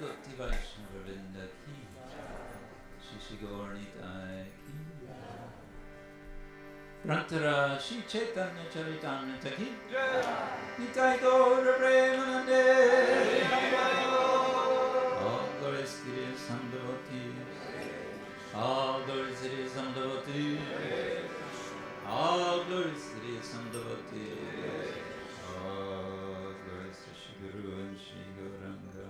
Gauti Vaishnava Vrinda ki Shri Gaurnitai ki Grantara Śrī Caitanya-charitamrita ki Nitai Gaura Premanande All glories to the Samdhavati All glories to the Samdhavati All glories to the Samdhavati All glories to Shri Guru and Shri Gauranga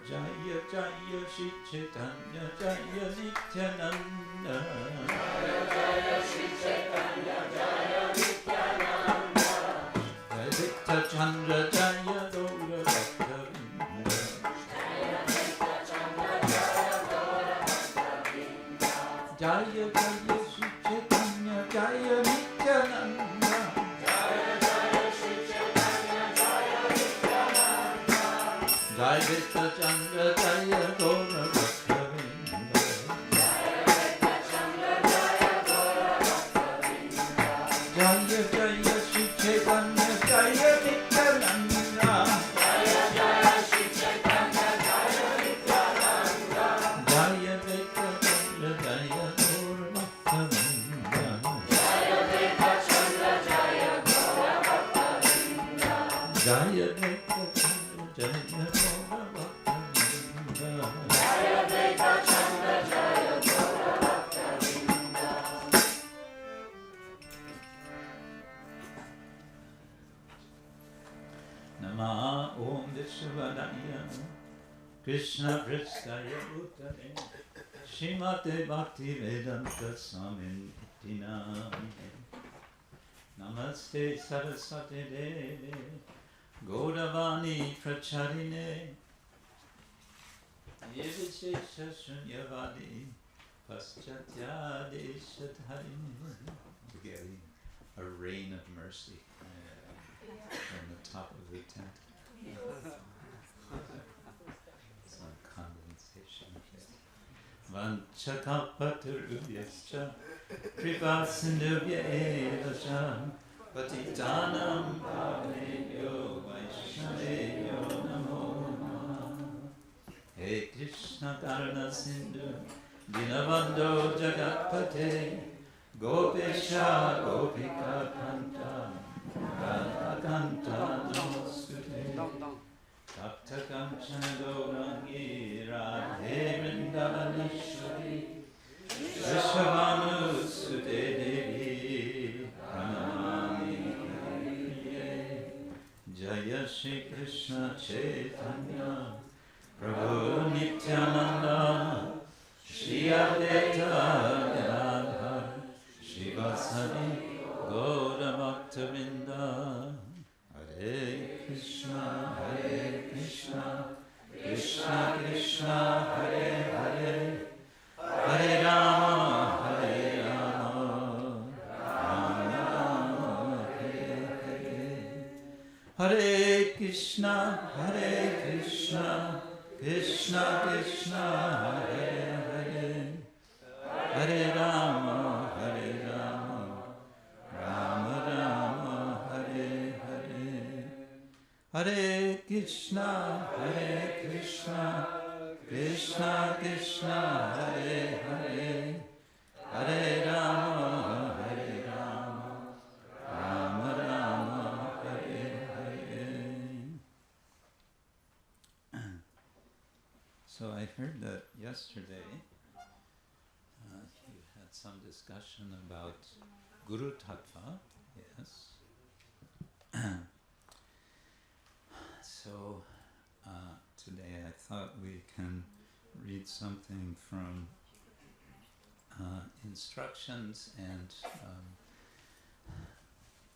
Jaya Jaya Śrī Caitanya Jaya Nityananda Jaya Jaya Śrī Caitanya Jaya Nityananda Jaya Vikta Chandra Jaya Gaura Bhakta-vrinda Jaya Vikta Chandra Jaya Gaura Bhakta-vrinda Jaya Jaya Śrī Caitanya Jaya Nityananda Jaya Jaya Śrī Caitanya Jaya Nityananda Jaya Vikta Chandra Jaya Gaura Bhakta-vrinda Jaya Vikta Chandra Jaya Gaura Bhakta-vrinda Jaya Jaya Śrī Caitanya Jaya Nityananda Jaya Jaya Śrī Caitanya Jaya Nityananda Jaya Vikta Chandra Jaya Gaura Bhakta-vrinda Jaya Vikta Chandra Jaya Gaura Bhakta-vrinda Jaya Vikta Chandra Jaya Gaura Bhakta-vrinda Jaya Vikta Chandra Jaya Gaura Bhakta-vrinda Namah Om Vishwavadaya Krishna Prestaya Bhutale Śrīmate Bhakti Vedānta Swami Namine Namaste Sarasvati Deve Gaudavani Pracharine Yevishesha Shunyavadi Paschatya Deshatharine. We're getting a rain of mercy from the top of the tent. Some condensation here. Vanchakalpatarubhyascha Kripasindubhya evascha Patitanam Pavanebhyo Vaishnavebhyo Namo Namaha. He Krishna Karna Sindhu Dinabandho Jagatpate Gopesha Gopika Kanta Radha Kanta Namaskute Tapta Kanchana Gaurangi Radhe Vrindavaneshwari Vishwavanussute Devi Pranamami Hariye Jaya Shri Krishna Chaitanya Prabhu Nityananda Shri Advaita Gadadhar Shivasadi Gaura Bhakta-vrinda Hare Krishna Krishna Krishna Hare Hare Hare Rama Rama Rama Hare Hare Hare Krishna Krishna Krishna Hare Hare Hare Rama Rama Rama Hare Hare Hare Krishna Krishna Krishna Hare Hare Hare Rama Rama Rama Hare Hare. So I heard that yesterday you had some discussion about Guru Tattva, yes. So today I thought we can read something from instructions and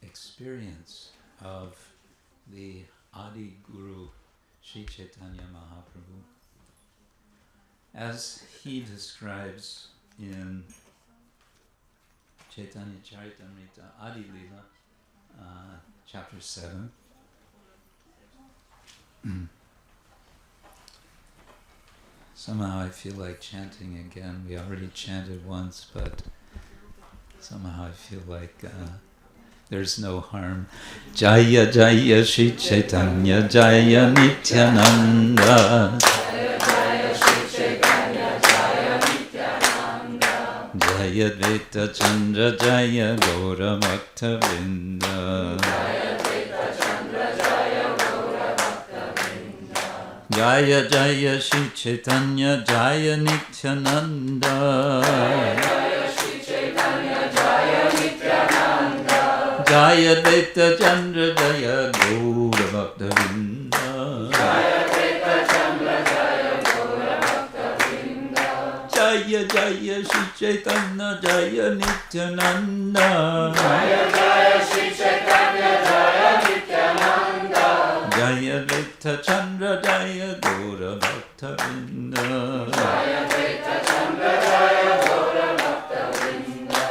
experience of the Adi Guru Śrī Caitanya Mahāprabhu, as he describes in Chaitanya-charitamrita, Adi-lila, chapter 7. Somehow I feel like chanting again. We already chanted once, but somehow I feel like there's no harm. Jaya Jaya Śrī Caitanya Jaya Nityananda. Jaya Dvaita Chandra Jaya Gaura Bhakta Vrinda. Jaya Jaya Śrī Caitanya Jaya Nityananda. Jaya Dvaita Chandra Jaya Gaura Bhakta Vrinda. Jaya Jaya Śrī Caitanya Jaya Nityananda. Jaya Jaya Śrī Caitanya Jaya Nityananda. Jaya Dvaita Chandra Jaya Gaura Bhakta Vrinda. Jaya Dvaita Chandra Jaya Gaura Bhakta Vrinda.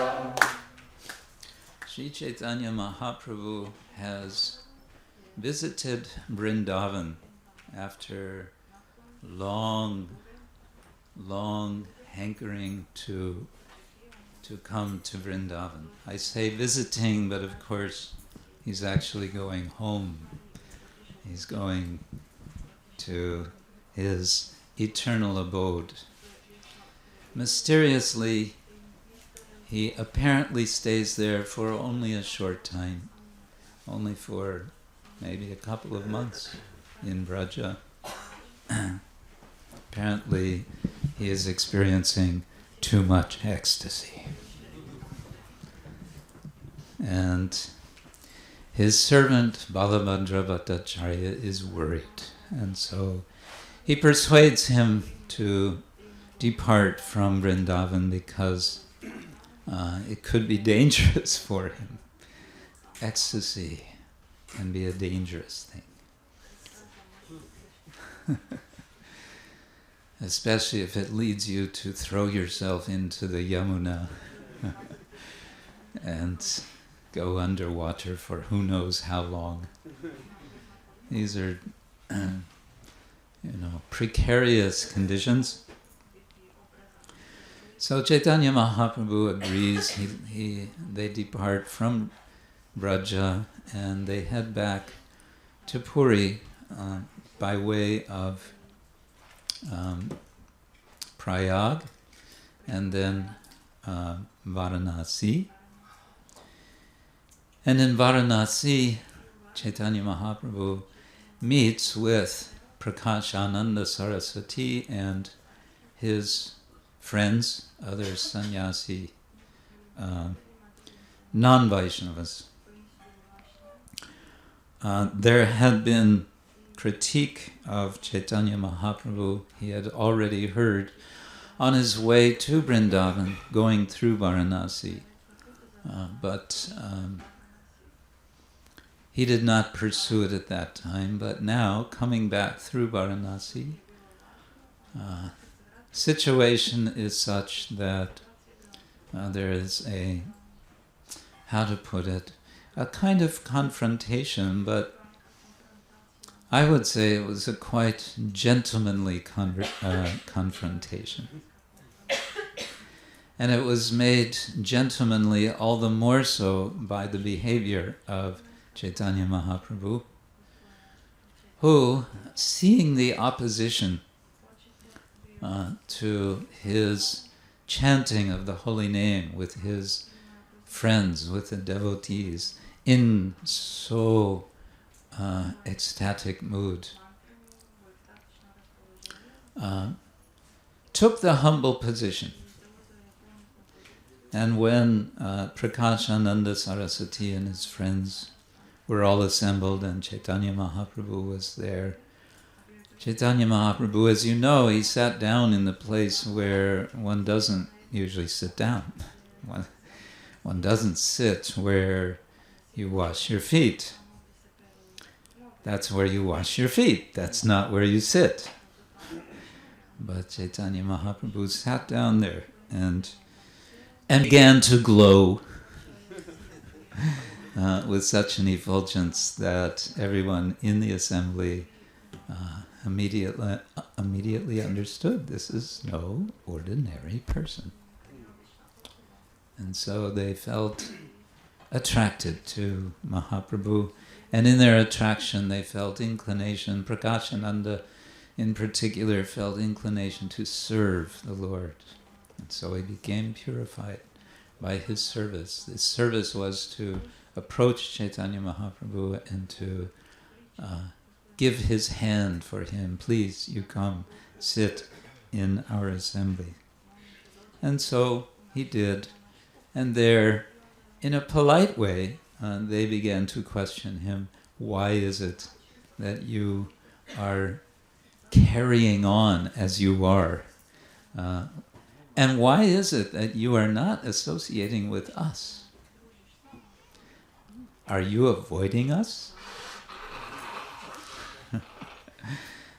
Śrī Caitanya Mahāprabhu has visited Vrindavan after long hankering to come to Vrindavan. I say visiting, but of course he's actually going home. He's going to his eternal abode. Mysteriously, he apparently stays there for only a short time, only for maybe a couple of months in Vraja. Apparently, he is experiencing too much ecstasy. And his servant Balabhadra Bhattacharya is worried. And so he persuades him to depart from Vrindavan because it could be dangerous for him. Ecstasy can be a dangerous thing. Especially if it leads you to throw yourself into the Yamuna and go underwater for who knows how long. These are, precarious conditions. So Chaitanya Mahaprabhu agrees. They depart from Vraja and they head back to Puri by way of Prayag and then Varanasi. And in Varanasi, Chaitanya Mahaprabhu meets with Prakāśānanda Sarasvatī and his friends, other sannyasi, non-Vaishnavas. There had been critique of Chaitanya Mahaprabhu. He had already heard on his way to Vrindavan, going through Varanasi, but he did not pursue it at that time. But now, coming back through Varanasi, situation is such that there is a, how to put it, a kind of confrontation, but I would say it was a quite gentlemanly confrontation. And it was made gentlemanly all the more so by the behavior of Chaitanya Mahaprabhu, who, seeing the opposition to his chanting of the holy name with his friends, with the devotees, in so ecstatic mood, took the humble position. And when Prakāśānanda Sarasvatī and his friends were all assembled and Chaitanya Mahaprabhu was there, Chaitanya Mahaprabhu, as you know, he sat down in the place where one doesn't usually sit down. One doesn't sit where you wash your feet. That's where you wash your feet. That's not where you sit. But Chaitanya Mahaprabhu sat down there and began to glow with such an effulgence that everyone in the assembly immediately understood this is no ordinary person. And so they felt attracted to Mahaprabhu, and in their attraction they felt inclination. Prakāśānanda in particular felt inclination to serve the Lord, and so he became purified by his service. This service was to approach Chaitanya Mahaprabhu and to give his hand for him. Please, you come sit in our assembly. And so he did, and there, in a polite way, they began to question him. Why is it that you are carrying on as you are? And why is it that you are not associating with us? Are you avoiding us?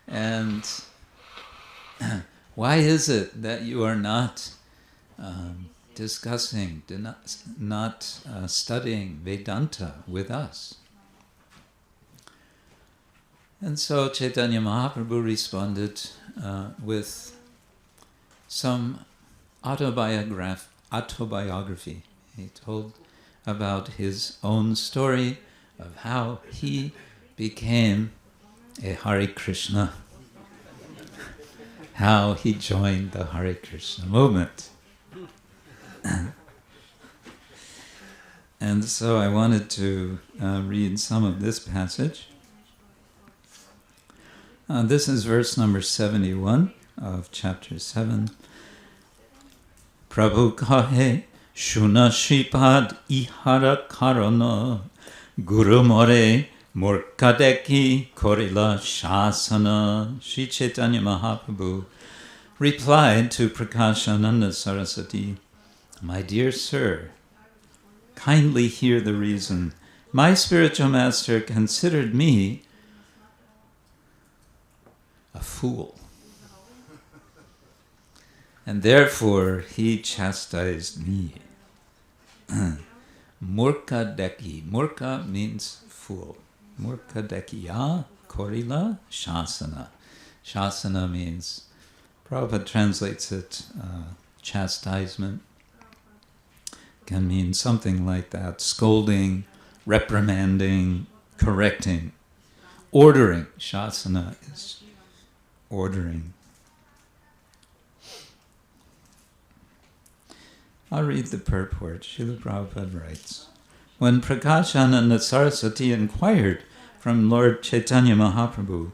And why is it that you are not discussing, not studying Vedānta with us? And so Chaitanya Mahaprabhu responded with some autobiography. He told about his own story of how he became a Hare Krishna, how he joined the Hare Krishna movement. And so I wanted to read some of this passage. This is verse number 71 of chapter 7. Prabhu kahe, śuna śrīpāda ihāra kāraṇa, guru more, mūrkha dekhi, karila, śāsana. Śrī Caitanya Mahāprabhu replied to Prakāśānanda Sarasvatī, "My dear sir, kindly hear the reason. My spiritual master considered me a fool, and therefore he chastised me." Mūrkha dekhi. Mūrkha means fool. Mūrkha dekhi karila, śāsana. Śāsana means, Prabhupada translates it, chastisement. Can mean something like that. Scolding, reprimanding, correcting, ordering. Śāsana is ordering. I'll read the purport. Srila Prabhupada writes, when Prakāśānanda Sarasvatī inquired from Lord Caitanya Mahāprabhu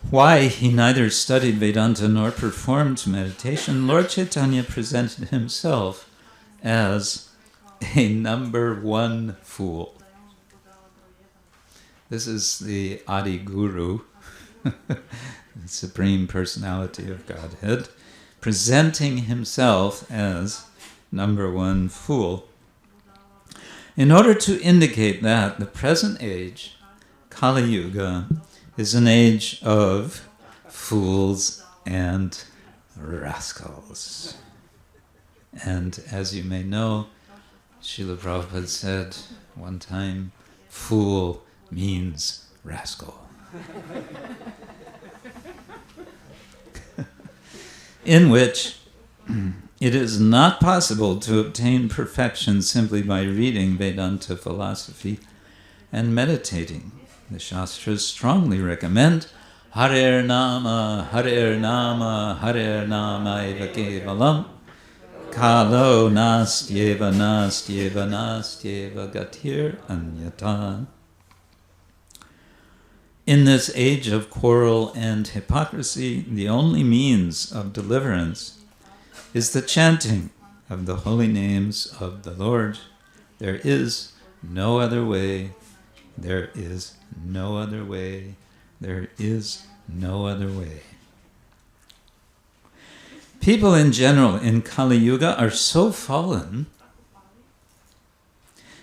why he neither studied Vedanta nor performed meditation, Lord Chaitanya presented himself as a number one fool. This is the Adi Guru, the Supreme Personality of Godhead, presenting himself as number one fool, in order to indicate that the present age, Kali-yuga, is an age of fools and rascals. And as you may know, Srila Prabhupada said one time, fool means rascal. In which it is not possible to obtain perfection simply by reading Vedanta philosophy and meditating. The śāstras strongly recommend Harer Nama, Harer Nama, Harer Nama eva kevalam, Kalo nastyeva nastyeva nastyeva gatir anyata. In this age of quarrel and hypocrisy, the only means of deliverance is the chanting of the holy names of the Lord. There is no other way. There is no other way. There is no other way. People in general in Kali-yuga are so fallen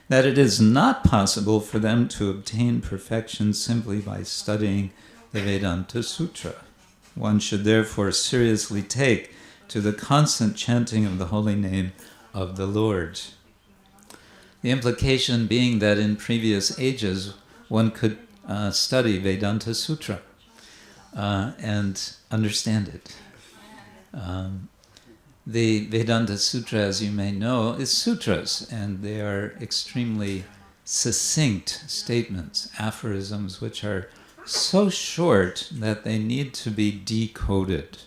that it is not possible for them to obtain perfection simply by studying the Vedanta Sutra. One should therefore seriously take to the constant chanting of the holy name of the Lord. The implication being that in previous ages one could study Vedanta Sutra and understand it. The Vedānta Sutra, as you may know, is sutras, and they are extremely succinct statements, aphorisms, which are so short that they need to be decoded.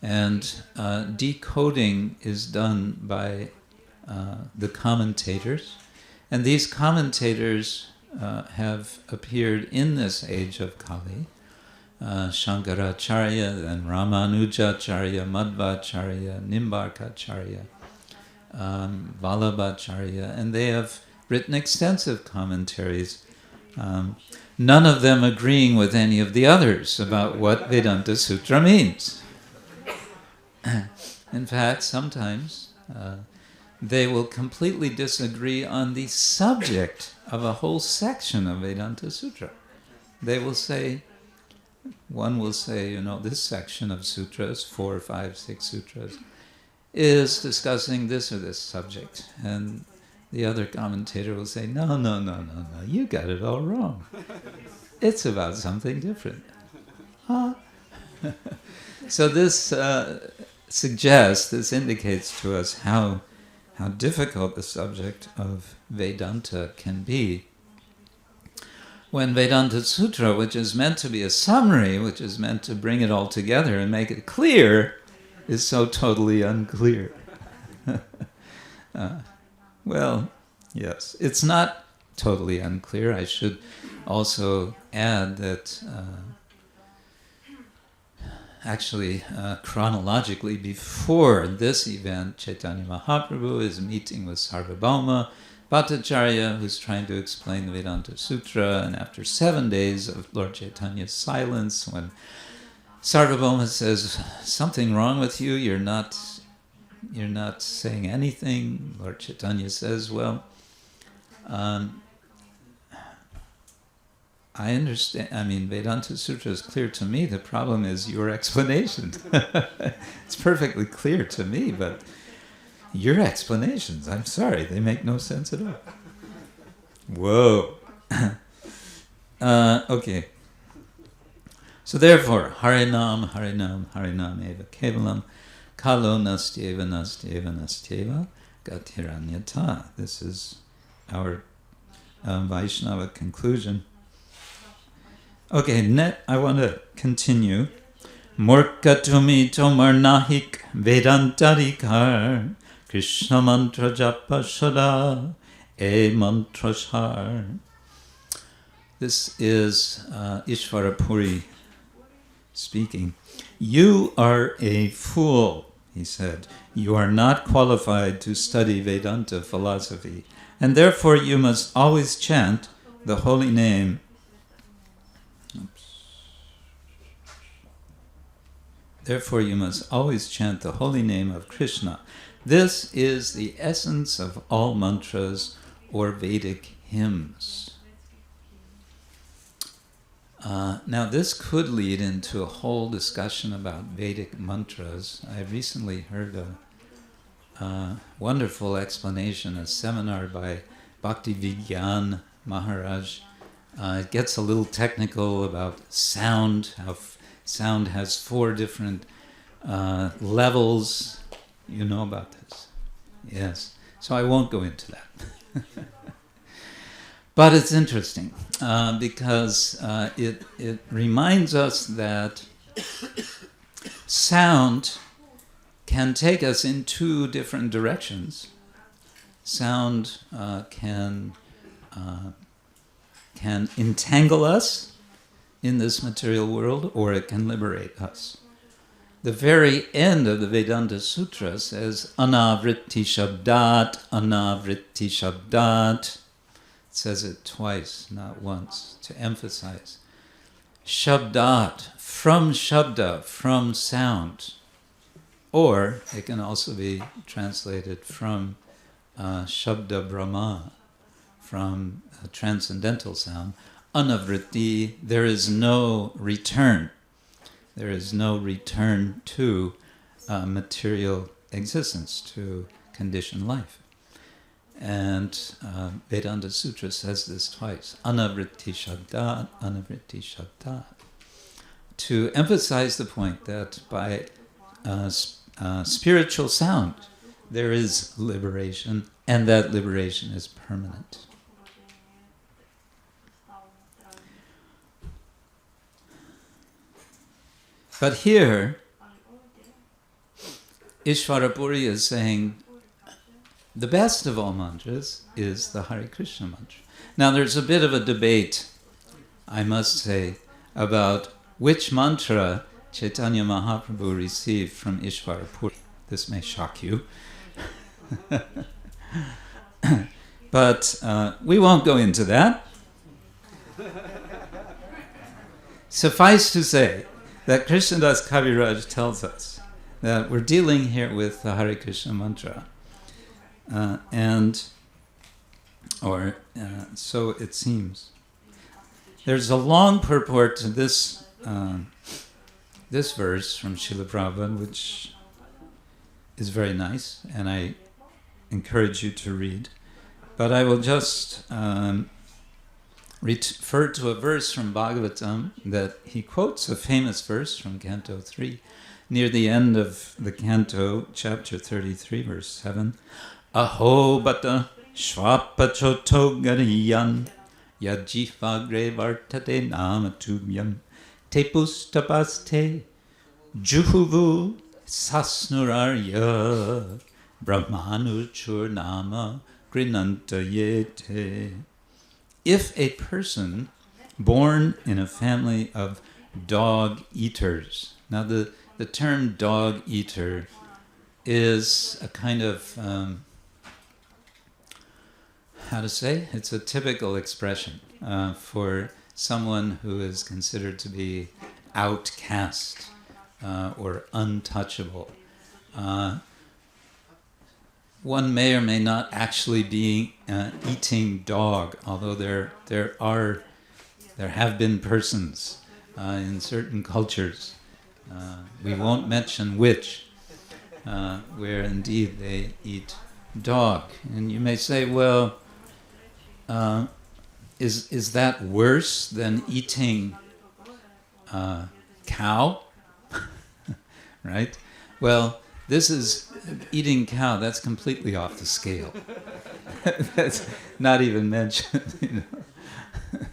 And decoding is done by the commentators. And these commentators have appeared in this age of Kali. Shankaracharya, then Ramanujacharya, Madhvacharya, Nimbarkacharya, Vallabhacharya, and they have written extensive commentaries, none of them agreeing with any of the others about what Vedanta Sutra means. In fact, sometimes they will completely disagree on the subject of a whole section of Vedanta Sutra. They will say, one will say, this section of sutras, 4, 5, 6 sutras, is discussing this or this subject. And the other commentator will say, no, you got it all wrong. It's about something different. So this suggests, this indicates to us how difficult the subject of Vedanta can be. When Vedanta Sutra, which is meant to be a summary, which is meant to bring it all together and make it clear, is so totally unclear. Well, yes, it's not totally unclear. I should also add that chronologically before this event, Chaitanya Mahāprabhu is meeting with Sarvabhauma Bhattacharya, who's trying to explain the Vedanta Sutra, and after 7 days of Lord Chaitanya's silence, when Sarvabhauma says, something wrong with you, you're not saying anything, Lord Chaitanya says, well, I understand, Vedanta Sutra is clear to me, the problem is your explanation. It's perfectly clear to me, but your explanations, I'm sorry, they make no sense at all. Whoa. Okay. So therefore, Harinam, Harinam, Harinam eva kevalam, kalo nastyeva, nastyeva, nastyeva, gatiranyata. This is our Vaishnava conclusion. Okay, I want to continue. Mūrkha tumi tomar nahik vedantarikar, Krishna mantra japa sada, mantra shar. This is Ishvara Puri speaking. You are a fool, he said. You are not qualified to study Vedanta philosophy, and therefore you must always chant the holy name. Therefore you must always chant the holy name of Krishna. This is the essence of all mantras or Vedic hymns. Now this could lead into a whole discussion about Vedic mantras. I recently heard a wonderful explanation, a seminar by Bhaktivigyan Maharaj. It gets a little technical about sound, how sound has 4 different levels. You know about this? Yes. So I won't go into that. But it's interesting because it reminds us that sound can take us in 2 different directions. Sound can entangle us in this material world, or it can liberate us. The very end of the Vedanta Sutra says, Anavritti Shabdat, Anavritti Shabdat. It says it twice, not once, to emphasize. Shabdat, from Shabda, from sound. Or it can also be translated from Shabda Brahma, from transcendental sound. Anavritti, there is no return. There is no return to material existence, to conditioned life. And Vedanta Sutra says this twice, Anavritti Shabdat, Anavritti Shabdat, to emphasize the point that by spiritual sound, there is liberation, and that liberation is permanent. But here, Ishvarapuri is saying the best of all mantras is the Hare Krishna mantra. Now there's a bit of a debate, I must say, about which mantra Chaitanya Mahaprabhu received from Ishvarapuri. This may shock you. But we won't go into that. Suffice to say that Krishnadas Kaviraj tells us that we're dealing here with the Hare Krishna mantra. So it seems. There's a long purport to this verse from Srila Prabhupada, which is very nice, and I encourage you to read. But I will just refer to a verse from Bhagavatam that he quotes, a famous verse from Canto 3, near the end of the canto, chapter 33, verse 7. Aho bata shvapachoto gariyan yajifagre vartate namatubhyam tepustapaste juhuvu sasnurarya brahmanuchur nama grinantayete. If a person born in a family of dog eaters, now the term dog eater is a kind of, it's a typical expression for someone who is considered to be outcast or untouchable. One may or may not actually be eating dog, although there have been persons in certain cultures, we won't mention which, where indeed they eat dog. And you may say, well, is that worse than eating cow? Right? Well, this is eating cow. That's completely off the scale. That's not even mentioned.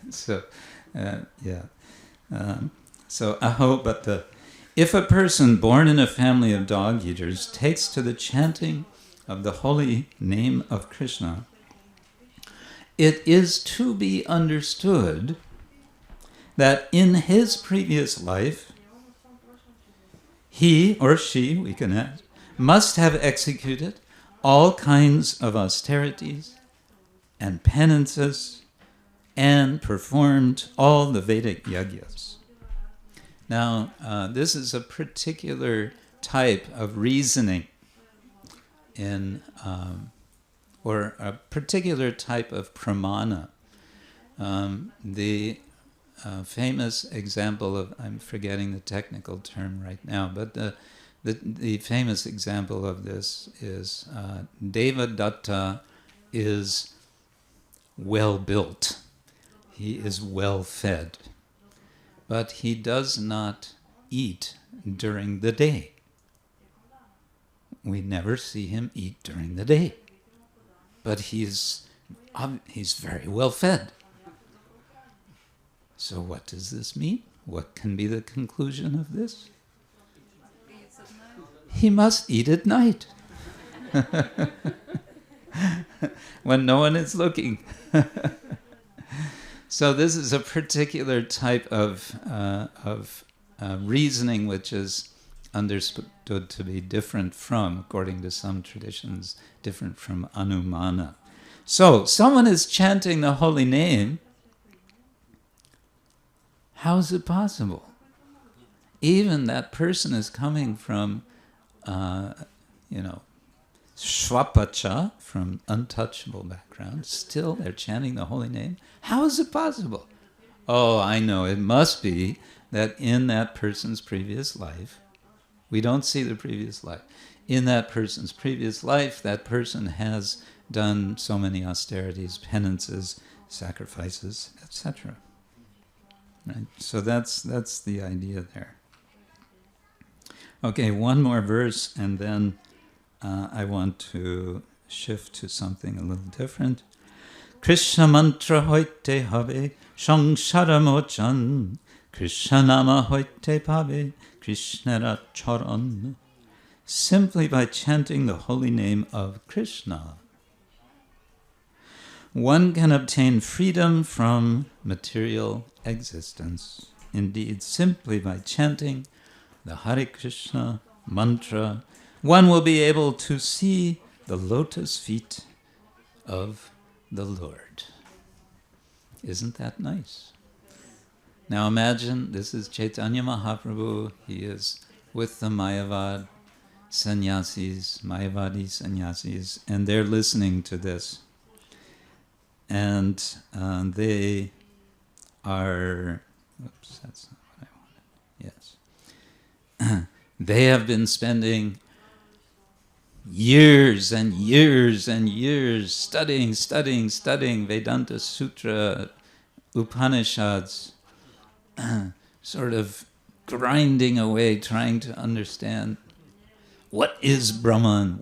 So, yeah. So, but if a person born in a family of dog eaters takes to the chanting of the holy name of Krishna, it is to be understood that in his previous life, he or she, we can add, must have executed all kinds of austerities and penances and performed all the Vedic yagyas. Now, this is a particular type of reasoning or a particular type of pramana. The famous example of, I'm forgetting the technical term right now, but the famous example of this is Devadatta is well built. He is well fed. But he does not eat during the day. We never see him eat during the day. But he's very well fed. So what does this mean? What can be the conclusion of this? He must eat at night. When no one is looking. So this is a particular type of reasoning which is understood to be different from, according to some traditions, different from anumana. So someone is chanting the holy name. How is it possible? Even that person is coming from, Shvapacha, from untouchable background. Still, they're chanting the holy name. How is it possible? Oh, I know. It must be that in that person's previous life, we don't see the previous life. In that person's previous life, that person has done so many austerities, penances, sacrifices, etc. Right? So that's the idea there. Okay, one more verse, and then I want to shift to something a little different. Krishna mantra hoite habe samsara mochan, Krishna nama hoite pabe Krishna-charan. Simply by chanting the holy name of Krishna, one can obtain freedom from material existence. Indeed, simply by chanting the Hare Krishna mantra, one will be able to see the lotus feet of the Lord. Isn't that nice? Now imagine, this is Chaitanya Mahaprabhu. He is with the Mayavad Mayavadi sannyasis, and they're listening to this. And they are, oops, that's not what I wanted. Yes. They have been spending years and years and years studying Vedānta Sutra, Upanishads, sort of grinding away, trying to understand what is Brahman,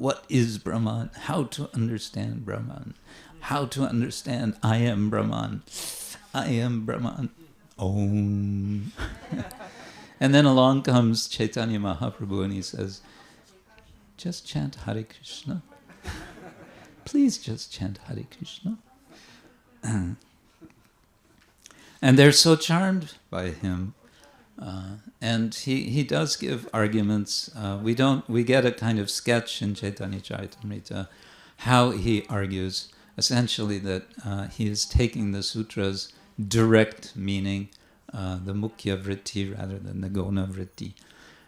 how to understand Brahman, how to understand I am Brahman, Om. And then along comes Chaitanya Mahaprabhu and he says, just chant Hare Krishna. Please just chant Hare Krishna. And they're so charmed by him. And he does give arguments. We get a kind of sketch in Chaitanya-charitamrita how he argues essentially that he is taking the sutra's direct meaning, the mukhya vritti rather than the gona vritti,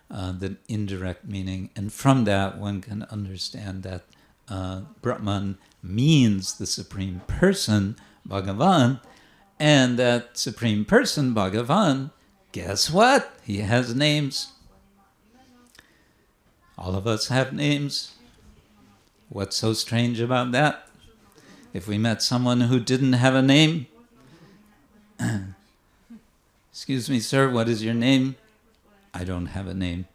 the indirect meaning, and from that one can understand that Brahman means the Supreme Person, Bhagavan, and that Supreme Person, Bhagavan, guess what? He has names. All of us have names. What's so strange about that? If we met someone who didn't have a name, excuse me, sir, what is your name? I don't have a name.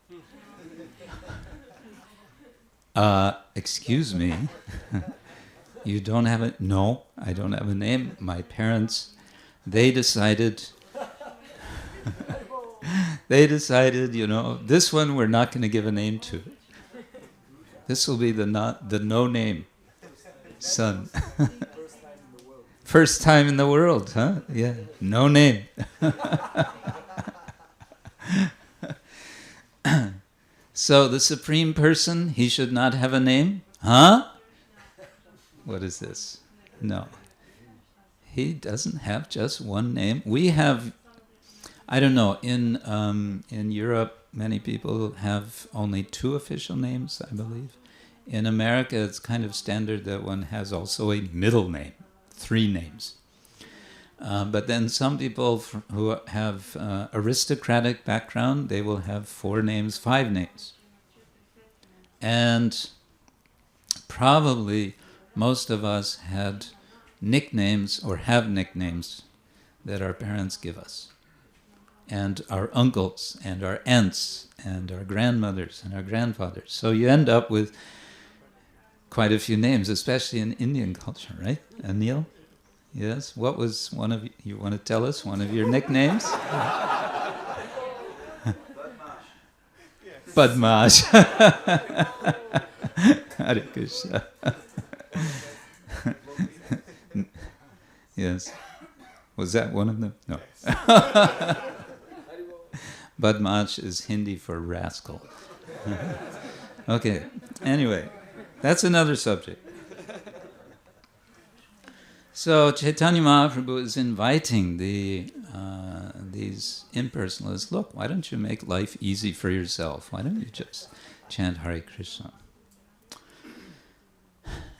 Excuse me, you don't have a... No, I don't have a name. My parents, they decided, this one we're not going to give a name to. This will be the no name son. First time in the world, huh? Yeah, no name. So the Supreme Person, he should not have a name? Huh? What is this? No. He doesn't have just one name. We have, I don't know, in Europe, many people have only 2 official names, I believe. In America, it's kind of standard that one has also a middle name, 3 names. But then some people who have aristocratic background, they will have 4 names, 5 names. And probably most of us had nicknames or have nicknames that our parents give us. And our uncles and our aunts and our grandmothers and our grandfathers. So you end up with quite a few names, especially in Indian culture, right? Anil? Yes, what was one of you want to tell us one of your nicknames? Badmash. Hare Krishna. Yes. Was that one of them? No. Badmash is Hindi for rascal. Okay. Anyway, that's another subject. So Chaitanya Mahaprabhu is inviting these impersonalists, look, why don't you make life easy for yourself? Why don't you just chant Hare Krishna?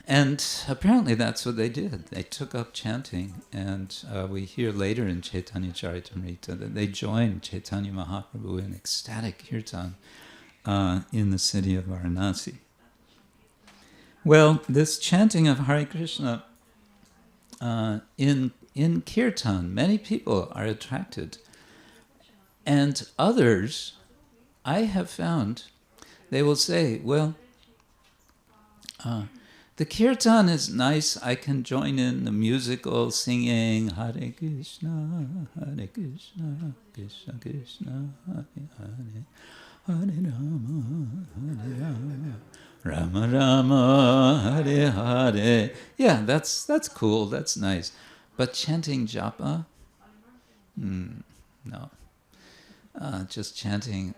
And apparently that's what they did. They took up chanting, and we hear later in Chaitanya-charitamrita that they joined Chaitanya Mahaprabhu in ecstatic kirtan in the city of Varanasi. Well, this chanting of Hare Krishna in kirtan, many people are attracted. And others, I have found, they will say, well, the kirtan is nice. I can join in the musical singing Hare Krishna, Krishna Krishna, Hare Rama, Rama Rama, Hare Hare. Yeah, that's cool. That's nice. But chanting japa, no. Just chanting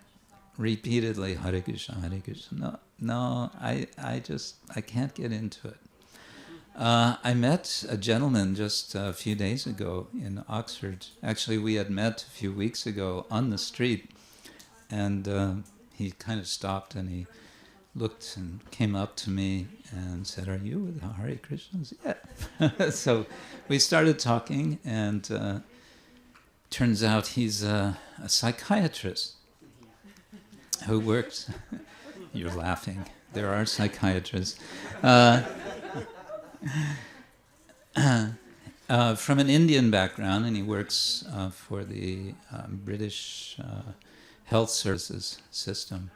repeatedly Hare Krishna, no, I can't get into it. I met a gentleman just a few days ago in Oxford. Actually, we had met a few weeks ago on the street, and he kind of stopped and he looked and came up to me and said, "Are you with the Hare Krishnas?" Yeah. So we started talking, and turns out he's a psychiatrist who works. You're laughing. There are psychiatrists. From an Indian background, and he works for the British health services system.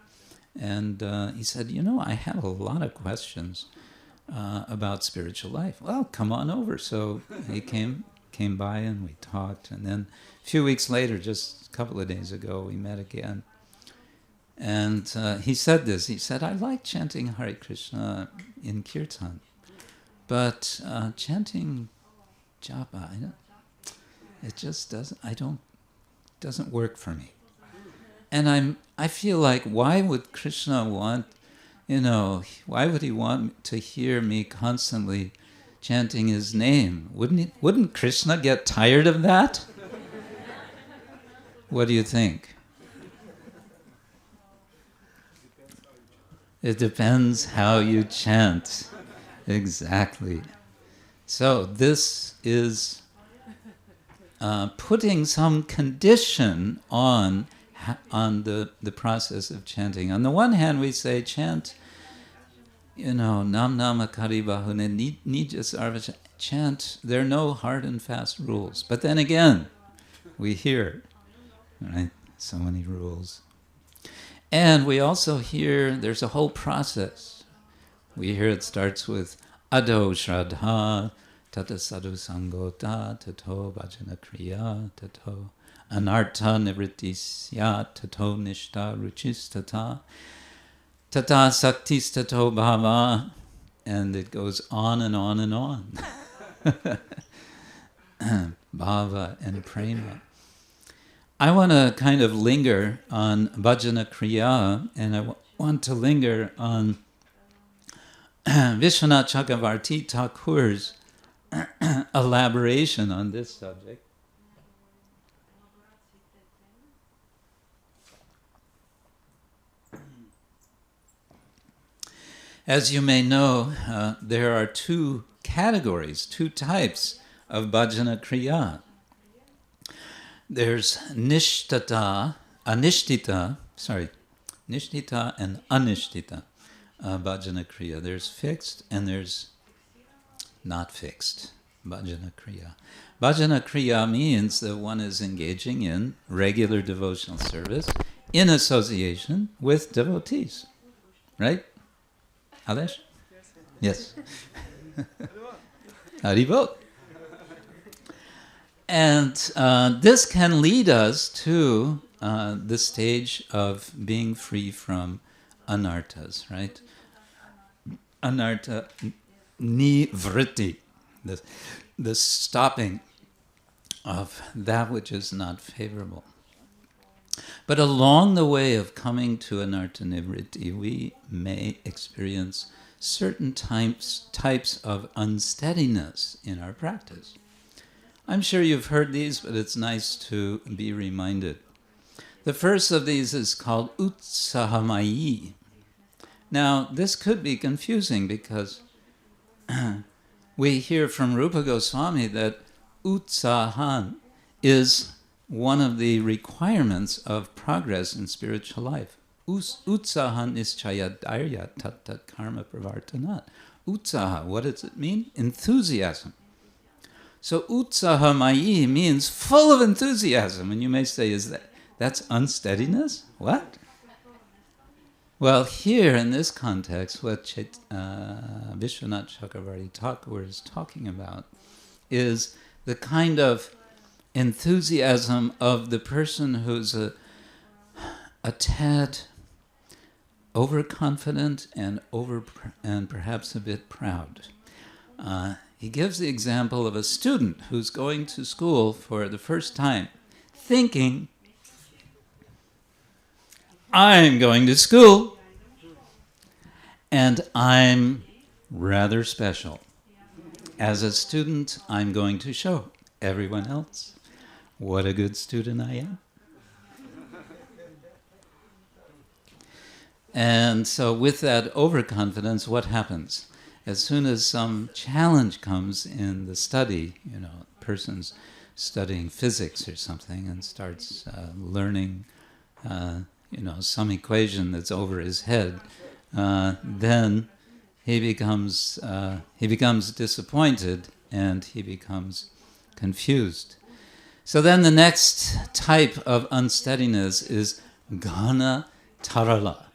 And he said, I have a lot of questions about spiritual life. Well, come on over. So he came by and we talked. And then a few weeks later, just a couple of days ago, we met again. And he said this. He said, I like chanting Hare Krishna in kirtan, but chanting japa, it just doesn't work for me. And I feel like, why would Krishna want, why would he want to hear me constantly chanting his name? Wouldn't Krishna get tired of that? What do you think? It depends how you chant. Exactly. So this is putting some condition on the process of chanting. On the one hand, we say chant, nam nama kari bahune nija sarva, chant. There are no hard and fast rules. But then again, we hear, right, so many rules. And we also hear there's a whole process. We hear it starts with ado shraddha, tata sadhu sangota, tato bhajana kriya, tato anartha nivrittisya, tato nishta ruchistata, tata saktistato bhava, and it goes on and on and on. Bhava and prema. I want to kind of linger on bhajana kriya, and I want to linger on Vishwanath Chakravarti Thakur's elaboration on this subject. As you may know, there are two categories, two types of bhajana kriya. There's nishtita and anishtita bhajana kriya. There's fixed and there's not fixed bhajana kriya. Bhajana kriya means that one is engaging in regular devotional service in association with devotees. Right? Alesh? Yes. Haribol. And this can lead us to the stage of being free from anarthas, right? Anartha nivritti, the stopping of that which is not favorable. But along the way of coming to anartha nivritti, we may experience certain types of unsteadiness in our practice. I'm sure you've heard these, but it's nice to be reminded. The first of these is called utsahamayi. Now, this could be confusing because we hear from Rupa Goswami that utsahan is one of the requirements of progress in spiritual life. Utsahan nischaya dharya tat tat karma pravartanat. Utsaha, what does it mean? Enthusiasm. So utsahamayi means full of enthusiasm. And you may say, that's unsteadiness? What? Well, here in this context, what Vishwanath Chakravarti Thakur is talking about is the kind of enthusiasm of the person who's a tad overconfident and perhaps a bit proud. He gives the example of a student who's going to school for the first time, thinking, I'm going to school, and I'm rather special. As a student, I'm going to show everyone else what a good student I am. And so with that overconfidence, what happens? As soon as some challenge comes in the study, a person's studying physics or something and starts learning some equation that's over his head, then he becomes disappointed and he becomes confused. So then the next type of unsteadiness is ghana tarala.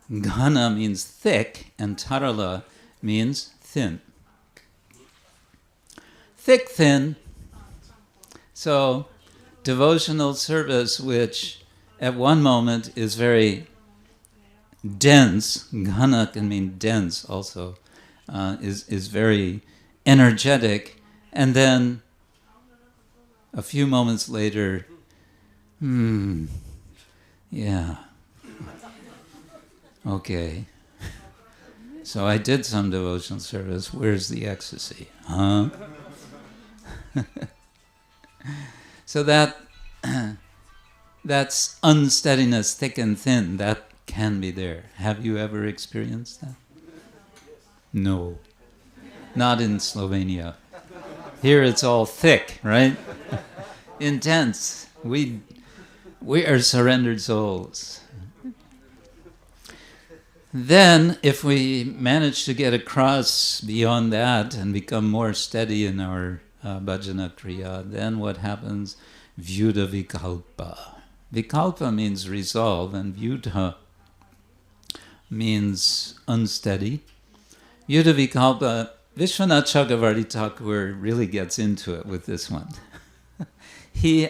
Ghana means thick and tarala means thin. Thick, thin. So devotional service, which at one moment is very dense, ghana can mean dense also, is very energetic, and then a few moments later, yeah, okay. So I did some devotional service. Where's the ecstasy? Huh? So that's unsteadiness, thick and thin. That can be there. Have you ever experienced that? No. Not in Slovenia. Here it's all thick, right? Intense. We are surrendered souls. Then, if we manage to get across beyond that and become more steady in our bhajana kriya, then what happens? Vyuddha vikalpa. Vikalpa means resolve, and vyuddha means unsteady. Vyuddha vikalpa, Vishwanath Chakravarti Thakur really gets into it with this one. He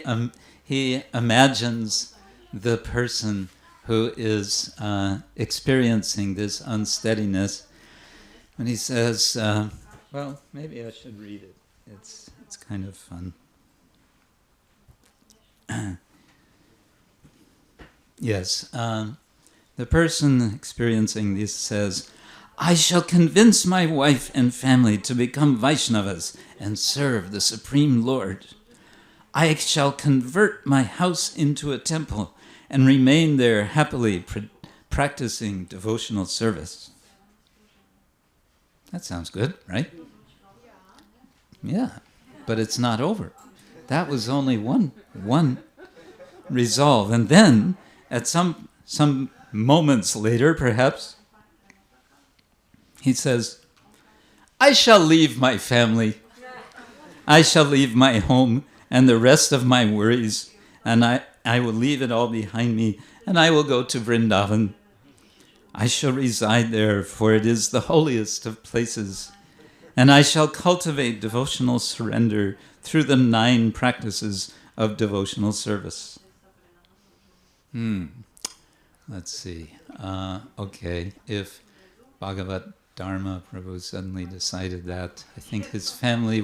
imagines the person who is experiencing this unsteadiness, and he says, well, maybe I should read it. It's kind of fun. Yes, the person experiencing this says, I shall convince my wife and family to become Vaishnavas and serve the Supreme Lord. I shall convert my house into a temple and remain there happily practicing devotional service. That sounds good, right? Yeah, but it's not over. That was only one resolve. And then, at some moments later, perhaps, he says, I shall leave my family. I shall leave my home and the rest of my worries, and I will leave it all behind me, and I will go to Vrindavan. I shall reside there, for it is the holiest of places, and I shall cultivate devotional surrender through the 9 practices of devotional service. Let's see. Okay, if Bhagavat Dharma Prabhu suddenly decided that, I think his family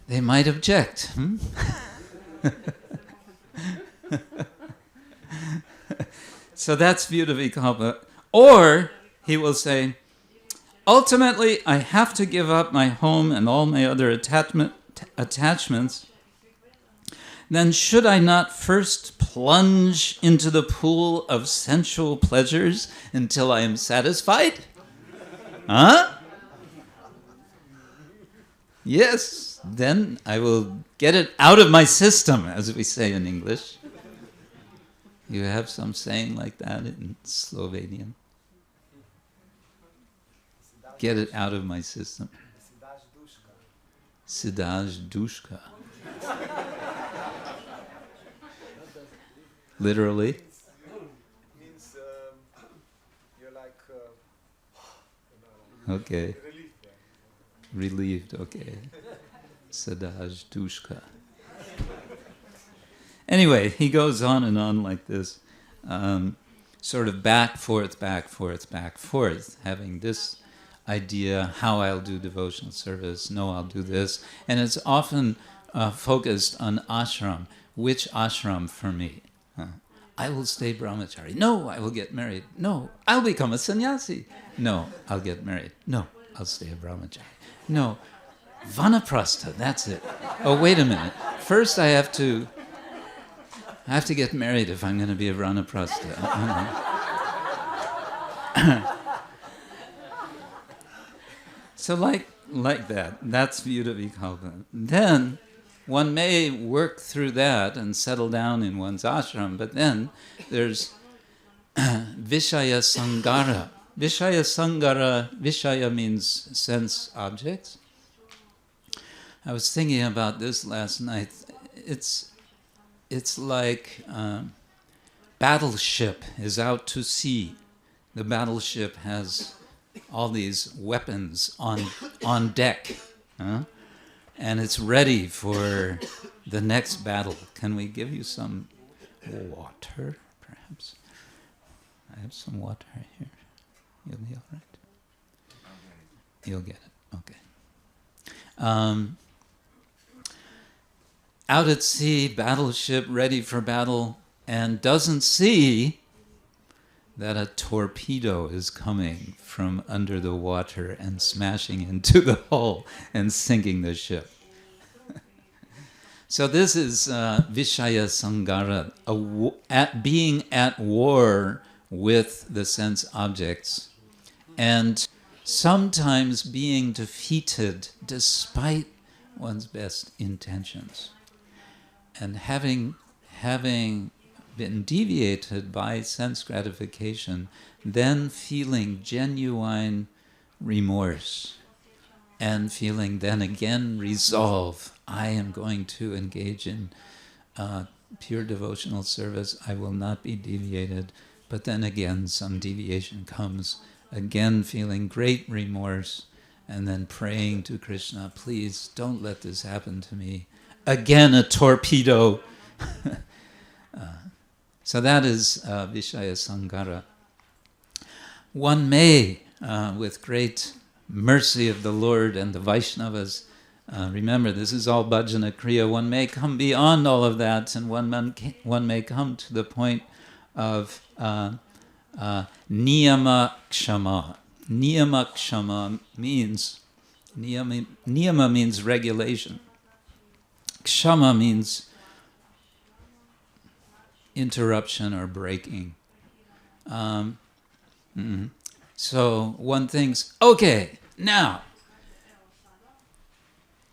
they might object. So that's Vyuddha vikalpa. Or he will say, ultimately, I have to give up my home and all my other attachments. Then should I not first plunge into the pool of sensual pleasures until I am satisfied? Huh? Yes, then I will get it out of my system, as we say in English. You have some saying like that in Slovenian? Get it out of my system. Sidaj dushka. Literally? Means Okay. Relieved, okay. Sadaj dushka. Anyway, he goes on and on like this, sort of back, forth, having this idea, how I'll do devotional service, no, I'll do this. And it's often focused on ashram. Which ashram for me? I will stay brahmachari. No, I will get married. No, I'll become a sannyasi. No, I'll get married. No, I'll stay a brahmachari. No, vanaprastha, that's it. Oh, wait a minute. First I have to get married if I'm going to be a vanaprastha. So like that, that's Vyuta Vikalpa. Then one may work through that and settle down in one's ashram, but then there's Vishaya Sangara. Vishaya Sangara, Vishaya means sense objects. I was thinking about this last night. It's like battleship is out to sea. The battleship has all these weapons on deck, and it's ready for the next battle. Can we give you some water, perhaps? I have some water here. You'll be all right. You'll get it. Okay. Out at sea, battleship ready for battle, and doesn't see that a torpedo is coming from under the water and smashing into the hull and sinking the ship. So this is Vishaya Sangara, being at war with the sense objects, and sometimes being defeated despite one's best intentions. And having been deviated by sense gratification, then feeling genuine remorse and feeling then again resolve, I am going to engage in pure devotional service, I will not be deviated. But then again some deviation comes, again feeling great remorse, and then praying to Krishna, please don't let this happen to me. Again a torpedo. So that is Vishaya Sangara. One may, with great mercy of the Lord and the Vaishnavas, remember this is all bhajana kriya, one may come beyond all of that, and one may come to the point of niyama kshama. Niyama kshama means, niyama means regulation. Kshama means interruption or breaking. So one thinks, okay, now,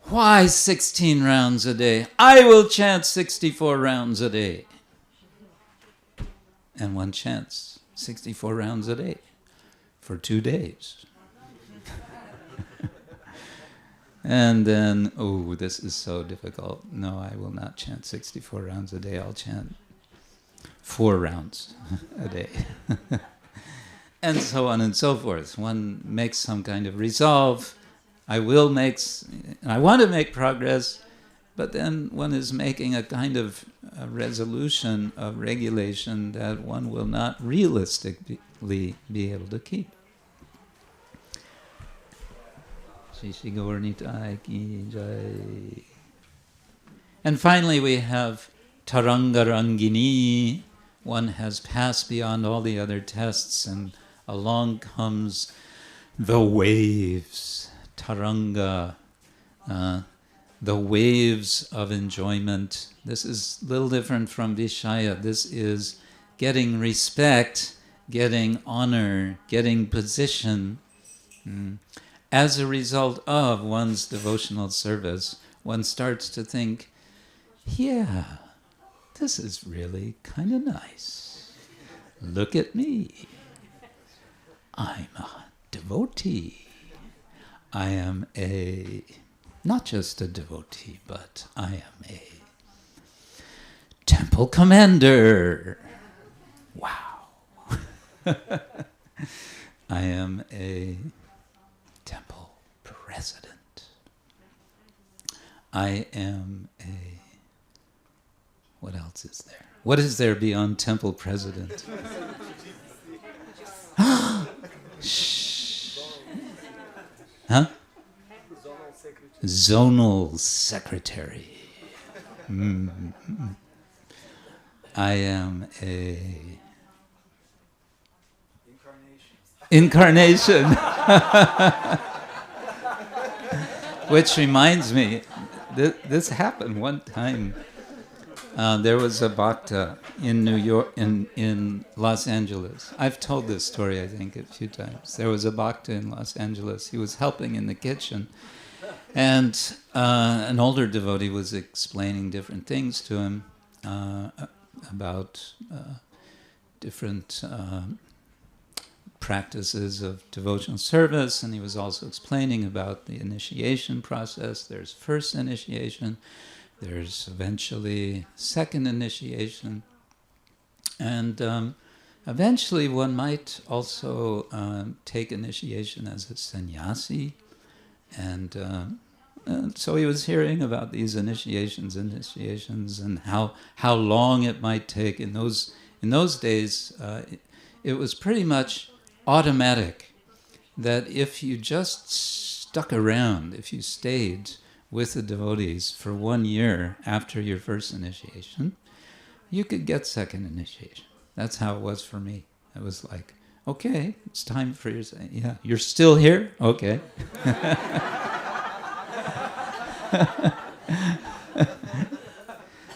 why 16 rounds a day? I will chant 64 rounds a day. And one chants 64 rounds a day for 2 days. And then, oh, this is so difficult. No, I will not chant 64 rounds a day. I'll chant 4 rounds a day. And so on and so forth. One makes some kind of resolve. I want to make progress, but then one is making a kind of a resolution of regulation that one will not realistically be able to keep. And finally we have Tarangarangini. One has passed beyond all the other tests, and along comes the waves, Taranga, the waves of enjoyment. This is a little different from Vishaya. This is getting respect, getting honor, getting position. As a result of one's devotional service, one starts to think, yeah, this is really kind of nice. Look at me. I'm a devotee. I am not just a devotee, but I am a temple commander. Wow. I am a president. I am a... What else is there? What is there beyond temple president? Shh. Huh? Zonal secretary. I am a... Incarnation. Which reminds me, this happened one time. There was a bhakta in New York, in Los Angeles. I've told this story, I think, a few times. There was a bhakta in Los Angeles. He was helping in the kitchen. And an older devotee was explaining different things to him about different practices of devotional service, and he was also explaining about the initiation process. There's first initiation, there's eventually second initiation, and eventually one might also take initiation as a sannyasi, and so he was hearing about these initiations, and how long it might take. In those days, it was pretty much automatic that if you just stuck around, if you stayed with the devotees for 1 year after your first initiation, you could get second initiation. That's how it was for me. It was like, okay, it's time for your... Yeah, you're still here? Okay.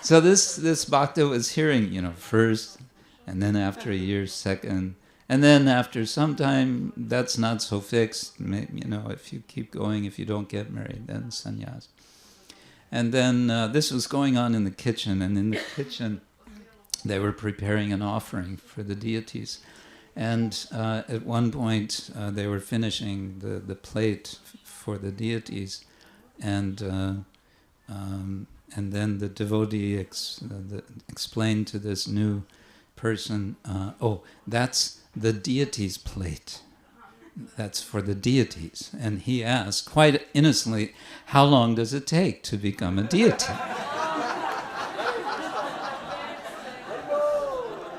So this bhakta was hearing, first, and then after a year, second, and then after some time, that's not so fixed. If you keep going, if you don't get married, then sannyas. And then this was going on in the kitchen, and in the kitchen, they were preparing an offering for the deities. And at one point, they were finishing the plate for the deities, and then the devotee explained to this new person, that's the deity's plate. That's for the deities. And he asked, quite innocently, how long does it take to become a deity?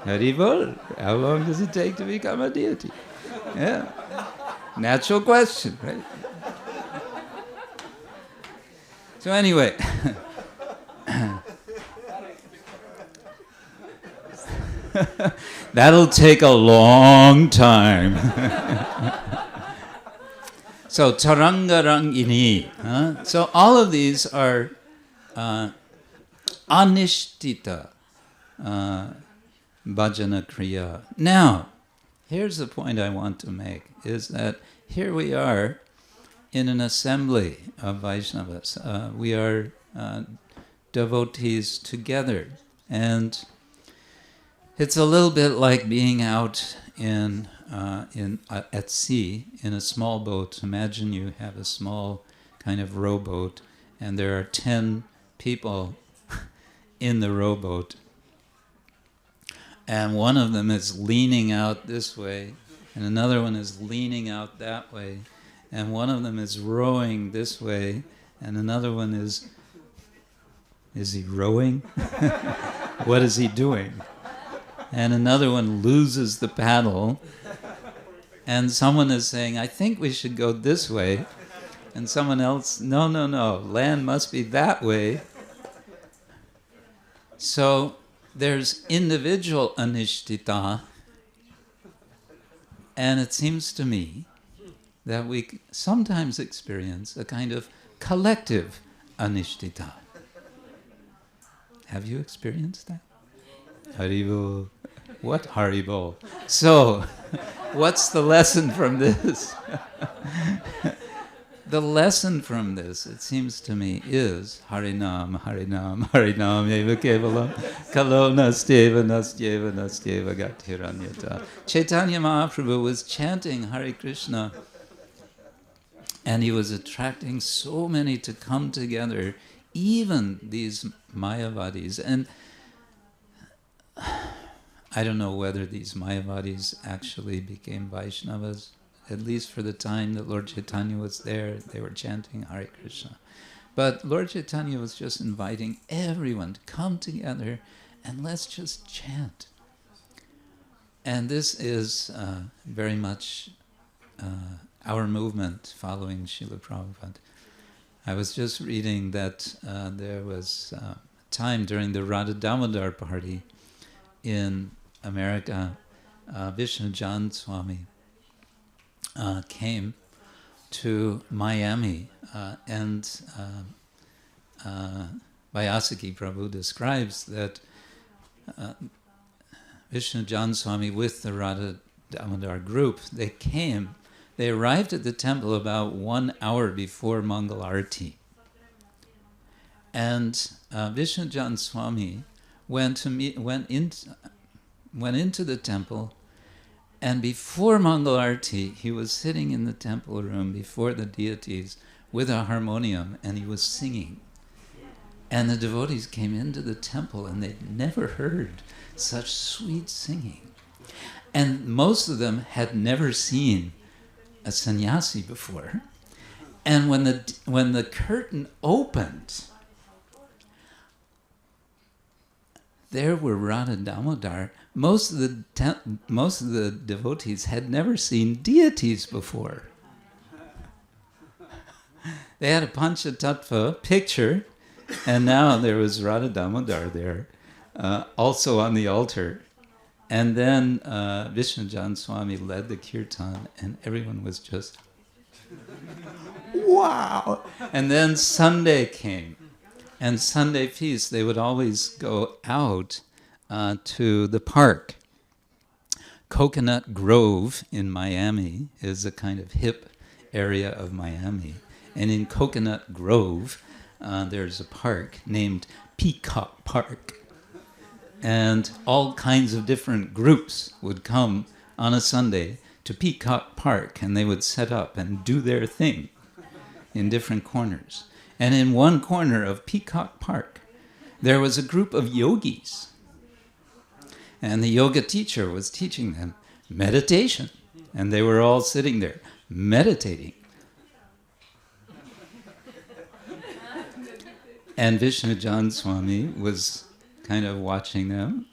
Haribol, how long does it take to become a deity? Yeah. Natural question, right? So anyway, that'll take a long time. So tarangarangini. So all of these are anishtita bhajana kriya. Now, here's the point I want to make, is that here we are in an assembly of Vaishnavas. We are devotees together. And it's a little bit like being out at sea in a small boat. Imagine you have a small kind of rowboat, and there are 10 people in the rowboat. And one of them is leaning out this way, and another one is leaning out that way, and one of them is rowing this way, and another one is he rowing? What is he doing? And another one loses the paddle, and someone is saying, I think we should go this way, and someone else, no, land must be that way. So there's individual anishtita, and it seems to me that we sometimes experience a kind of collective anishtita. Have you experienced that? Haribol. What Haribol? So, what's the lesson from this? The lesson from this, it seems to me, is Harinam, Harinam, Harinam, eva kevalam, kalo nastyeva, nastyeva, nastyeva gatiranyata. Chaitanya Mahaprabhu was chanting Hare Krishna, and he was attracting so many to come together, even these Mayavadis. And I don't know whether these Mayavadis actually became Vaishnavas. at least for the time that Lord Chaitanya was there, they were chanting Hare Krishna. But Lord Chaitanya was just inviting everyone to come together and let's just chant. And this is very much our movement following Srila Prabhupada. I was just reading that there was a time during the Radha Damodar party in America, Vishnu Swami came to Miami, and Vyasaki Prabhu describes that Vishnu Swami with the Radha Damodar group, they arrived at the temple about 1 hour before Mangal Arati. And Vishnu Swami went into the temple, and before Mangal Arati, he was sitting in the temple room before the deities with a harmonium, and he was singing. And the devotees came into the temple, and they'd never heard such sweet singing. And most of them had never seen a sannyasi before. And when the curtain opened, there were Radha Damodar. Most of the devotees had never seen deities before. They had a Panchatattva picture, and now there was Radha Damodar there, also on the altar. And then Vishnu Swami led the kirtan, and everyone was just, wow! And then Sunday came. And Sunday feast, they would always go out to the park. Coconut Grove in Miami is a kind of hip area of Miami. And in Coconut Grove, there's a park named Peacock Park. And all kinds of different groups would come on a Sunday to Peacock Park, and they would set up and do their thing in different corners. And in one corner of Peacock Park, there was a group of yogis. And the yoga teacher was teaching them meditation. And they were all sitting there, meditating. And Vishnu Swami was kind of watching them.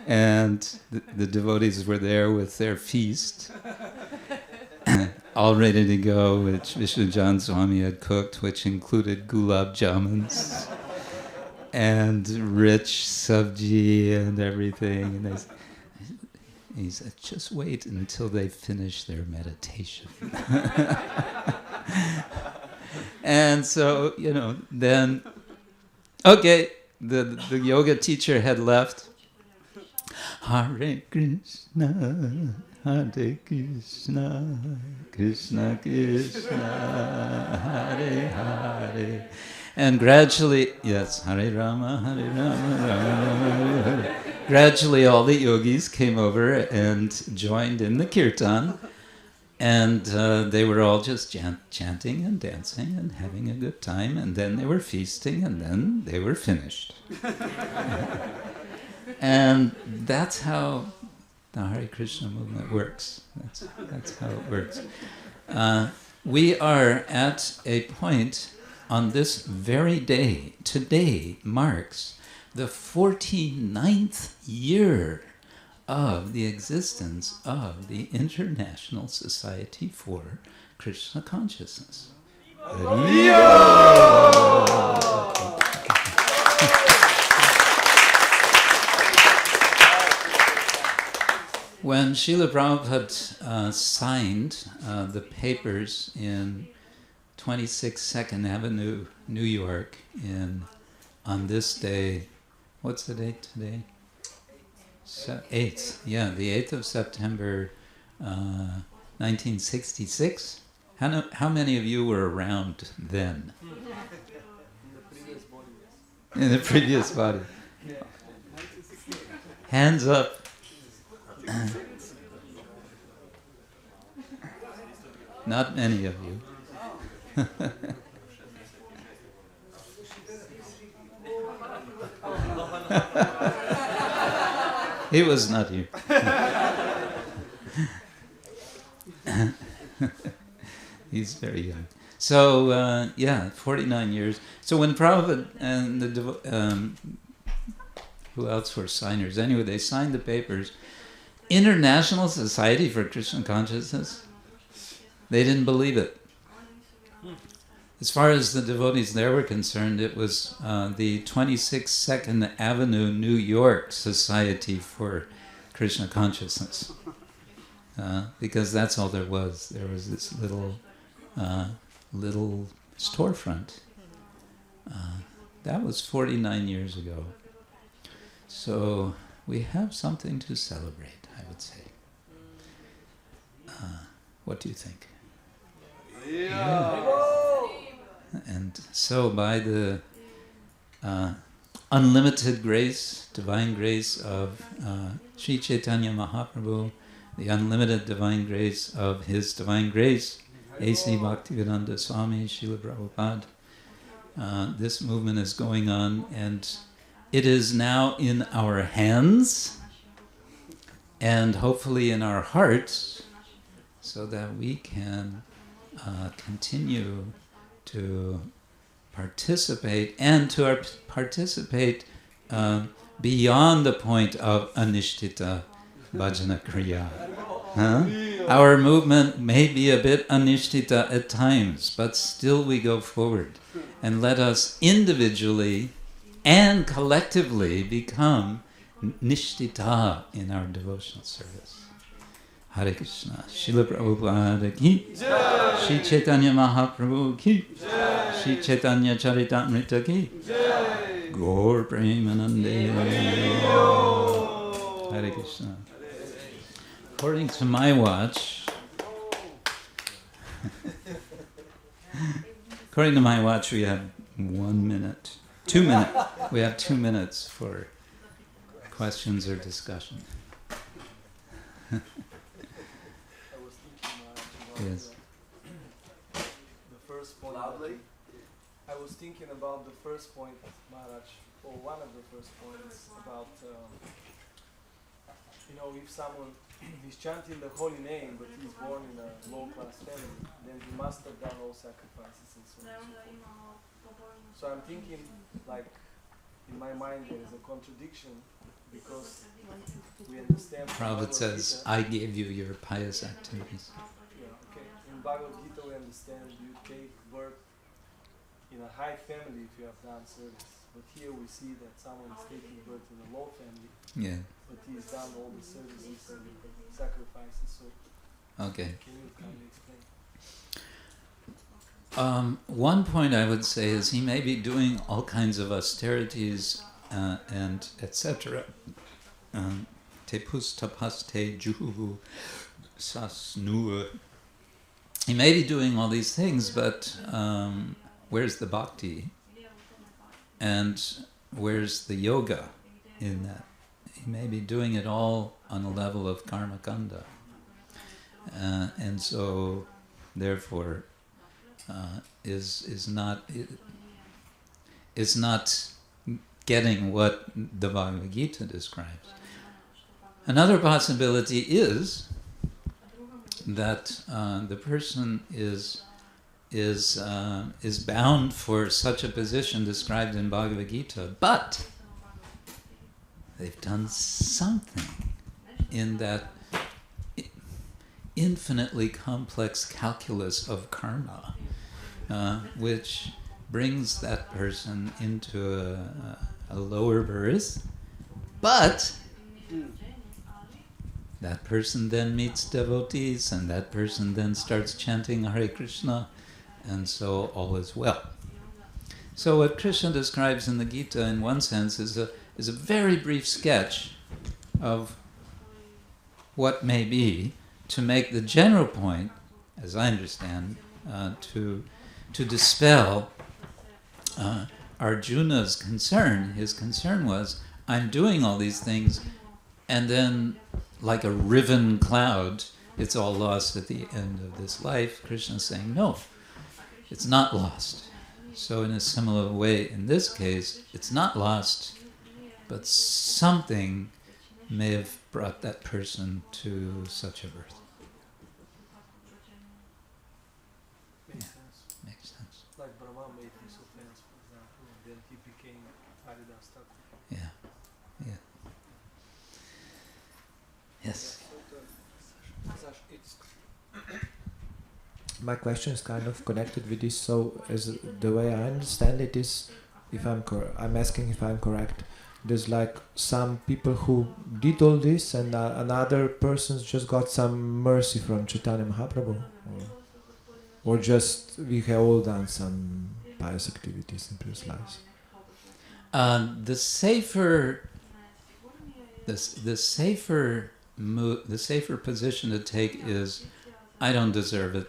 And the devotees were there with their feast, all ready to go, which Vishnu Swami had cooked, which included gulab jamuns and rich sabji and everything. And he said, just wait until they finish their meditation. And so, then, okay, the yoga teacher had left. Hare Krishna, Hare Krishna, Krishna Krishna, Hare Hare. And gradually, yes, Hare Rama, Hare Rama, Rama Rama, Hare. Gradually all the yogis came over and joined in the kirtan. And they were all just chanting and dancing and having a good time. And then they were feasting, and then they were finished. And that's how the Hare Krishna movement works. That's how it works. We are at a point on this very day. Today marks the 49th year of the existence of the International Society for Krishna Consciousness. When Srila Prabhupada signed the papers in 26 2nd Avenue, New York, on this day, what's the date today? 8th, yeah, the 8th of September, 1966. How many of you were around then? In the previous body. Hands up. Not many of you. He was not you. He's very young. So, 49 years. So when Prabhupada and who else were signers? Anyway, they signed the papers. International Society for Krishna Consciousness, they didn't believe it. As far as the devotees there were concerned, it was the 26th 2nd Avenue, New York Society for Krishna Consciousness. Because that's all there was. There was this little storefront. That was 49 years ago. So we have something to celebrate, I would say. What do you think? Yeah. And so by the unlimited grace, divine grace of Śrī Caitanya Mahāprabhu, the unlimited divine grace of His Divine Grace, A.C. Bhaktivedanta Swami, Srila Prabhupada, this movement is going on, and it is now in our hands and hopefully in our hearts, so that we can continue to participate and to participate beyond the point of anishtita bhajana kriya. Our movement may be a bit anishtita at times, but still we go forward. And let us individually and collectively become nishtita in our devotional service. Hare Krishna. Srila Prabhupada ki. Śrī Caitanya Mahāprabhu ki. Śrī Chaitanya-charitamrita ki. Gaur Premanande. Hare Krishna. According to my watch, we have 1 minute. 2 minutes. We have 2 minutes for questions or discussion. Yes. The first point. Loudly. I was thinking about the first point, Maharaj, or one of the first points about, if someone is chanting the holy name, but he's born in a low-class family, then he must have done all sacrifices and so on and so forth. So I'm thinking, like, in my mind there is a contradiction, because we understand... Prabhupada says, I gave you your pious activities. In Bhagavad Gita we understand you take birth in a high family if you have done service. But here we see that someone is taking birth in a low family. Yeah. But he's done all the services and the sacrifices. So okay. Can you kindly explain? One point I would say is he may be doing all kinds of austerities and etc. Te pustapaste juhu sasnu. He may be doing all these things, but where's the bhakti? And where's the yoga in that? He may be doing it all on a level of karma kanda. And so, therefore, is not getting what the Bhagavad Gita describes. Another possibility is that the person is bound for such a position described in Bhagavad Gita, but they've done something in that infinitely complex calculus of karma, which brings that person into a lower birth, but that person then meets devotees, and that person then starts chanting Hare Krishna, and so all is well. So what Krishna describes in the Gita, in one sense, is a very brief sketch of what may be, to make the general point, as I understand, to dispel Arjuna's concern. His concern was, I'm doing all these things, and then, like a riven cloud, it's all lost at the end of this life. Krishna is saying, no, it's not lost. So in a similar way, in this case, it's not lost, but something may have brought that person to such a birth. Yeah. Yeah. Yes. My question is kind of connected with this. So, as the way I understand it is, if I'm asking if I'm correct. There's like some people who did all this, and another persons just got some mercy from Chaitanya Mahāprabhu, or just we have all done some pious activities in previous lives. The safer position to take is, I don't deserve it.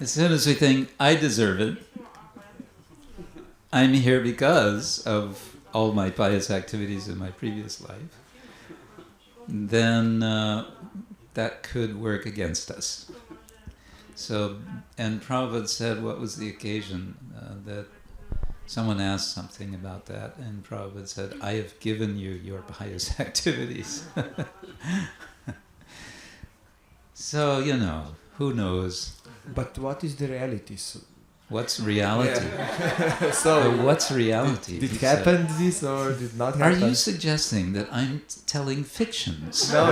As soon as we think, I deserve it, I'm here because of all my pious activities in my previous life, then that could work against us. So, and Prabhupada said, what was the occasion that someone asked something about that, and Prabhupada said, I have given you your pious activities. So, who knows? But what is the reality? So what's reality? Yeah. So what's reality? Did it happen this or did not happen? Are you suggesting that I'm telling fictions? No.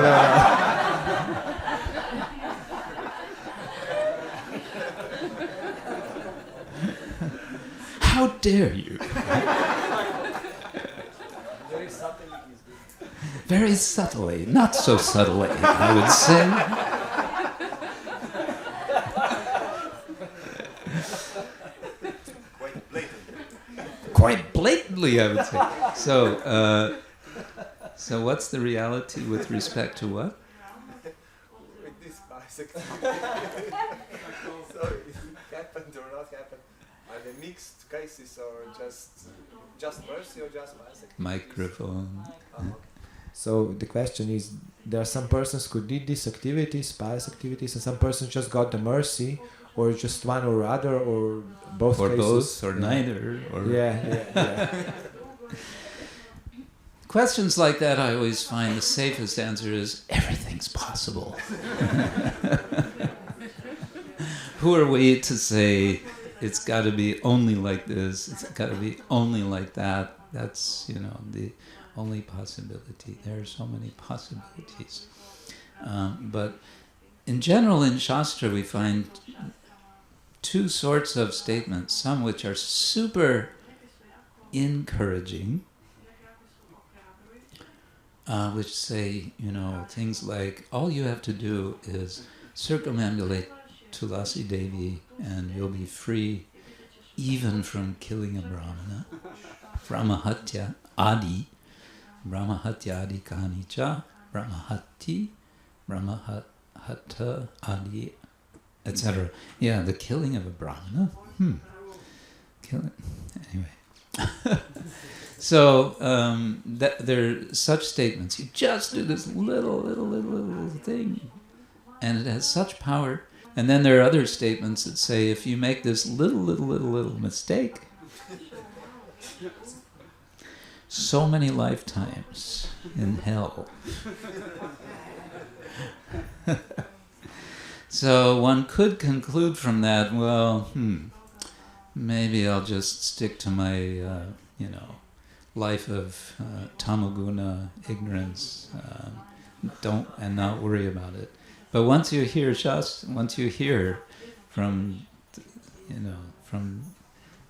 How dare you? Very subtly, not so subtly, I would say. Quite blatantly, I would say. So what's the reality with respect to what? With this bicycle. So it happened or not happened. Are they mixed cases or just mercy or just bicycle? Microphone. Okay. So the question is, there are some persons who did these activities, pious activities, and some persons just got the mercy, or just one or other, or both or cases. Both, or neither. Or Yeah. Questions like that, I always find the safest answer is, everything's possible. Who are we to say, it's got to be only like this, it's got to be only like that? That's, the only possibility. There are so many possibilities. But in general, in Shastra, we find two sorts of statements, some which are super encouraging, which say, things like, all you have to do is circumambulate Tulasi Devi and you'll be free even from killing a Brahmana. Brahmahatya Adi, Brahmahatya Adi Kanicha, Brahmahati, Brahmahata Adi, etc. Yeah, the killing of a Brahmana. Anyway. So there are such statements. You just do this little thing, and it has such power. And then there are other statements that say, if you make this little mistake, so many lifetimes in hell. So one could conclude from that, well, maybe I'll just stick to my, life of tamaguna, ignorance, and not worry about it. But once you hear once you hear from, from